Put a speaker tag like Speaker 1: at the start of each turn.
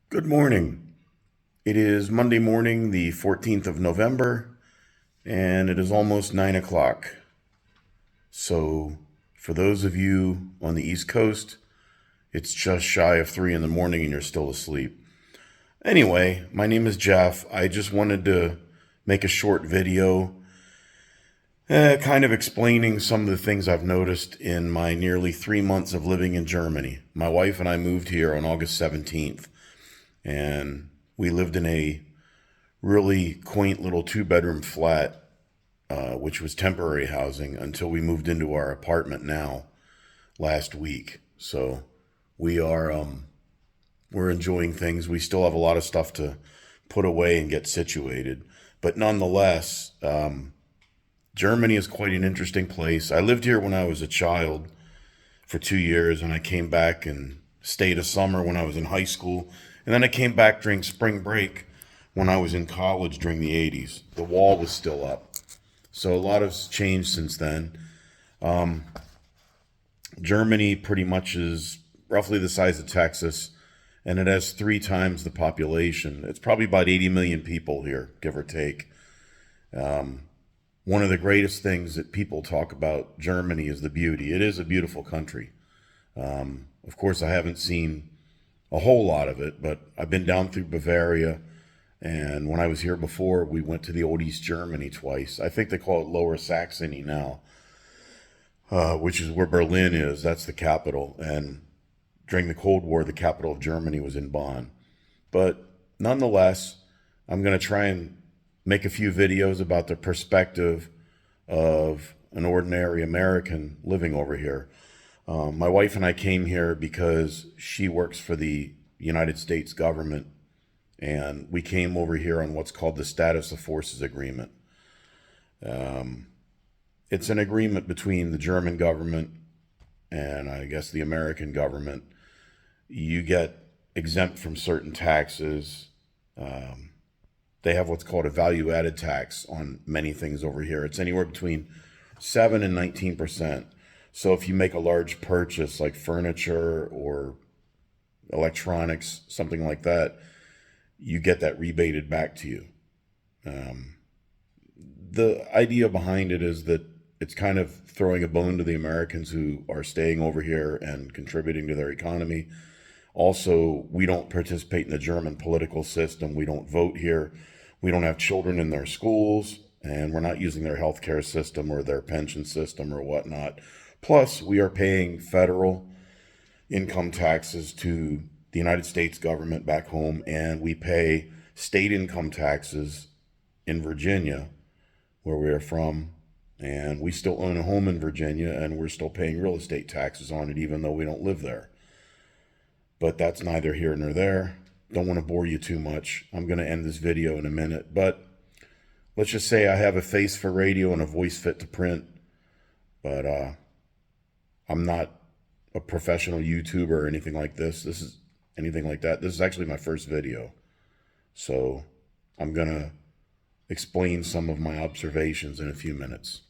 Speaker 1: Good morning. It is Monday morning, the 14th of November, and it is almost 9 o'clock. So, for those of you on the East Coast, it's just shy of 3 in the morning and you're still asleep. Anyway, my name is Jeff. I just wanted to make a short video kind of explaining some of the things I've noticed in my nearly 3 months of living in Germany. My wife and I moved here on August 17th, and we lived in a really quaint little two-bedroom flat, which was temporary housing until we moved into our apartment now last week. So we are we're enjoying things. We still have a lot of stuff to put away and get situated, but nonetheless, Germany is quite an interesting place. I lived here when I was a child for 2 years, and I came back and stayed a summer when I was in high school, and then I came back during spring break when I was in college during the 80s. The wall was still up. So a lot has changed since then. Germany pretty much is roughly the size of Texas, and it has three times the population. It's probably about 80 million people here, give or take. One of the greatest things that people talk about Germany is the beauty. It is a beautiful country. Of course, I haven't seen a whole lot of it, but I've been down through Bavaria, and when I was here before, we went to the old East Germany twice. I think they call it Lower Saxony now, which is where Berlin is. That's the capital. And during the Cold War, the capital of Germany was in Bonn. But nonetheless, I'm going to try and make a few videos about the perspective of an ordinary American living over here. My wife and I came here because she works for the United States government, and we came over here on what's called the Status of Forces Agreement. It's an agreement between the German government and I guess the American government. You get exempt from certain taxes. They have what's called a value added tax on many things over here. It's anywhere between 7 and 19%. So if you make a large purchase like furniture or electronics, something like that, you get that rebated back to you. The idea behind it is that it's kind of throwing a bone to the Americans who are staying over here and contributing to their economy. Also, we don't participate in the German political system. We don't vote here. We don't have children in their schools, and we're not using their healthcare system or their pension system or whatnot. Plus, we are paying federal income taxes to the United States government back home, and we pay state income taxes in Virginia, where we are from, and we still own a home in Virginia, and we're still paying real estate taxes on it, even though we don't live there. But that's neither here nor there. Don't want to bore you too much. I'm going to end this video in a minute, but let's just say I have a face for radio and a voice fit to print, but I'm not a professional YouTuber or anything like this. This is anything like that. This is actually my first video. So I'm going to explain some of my observations in a few minutes.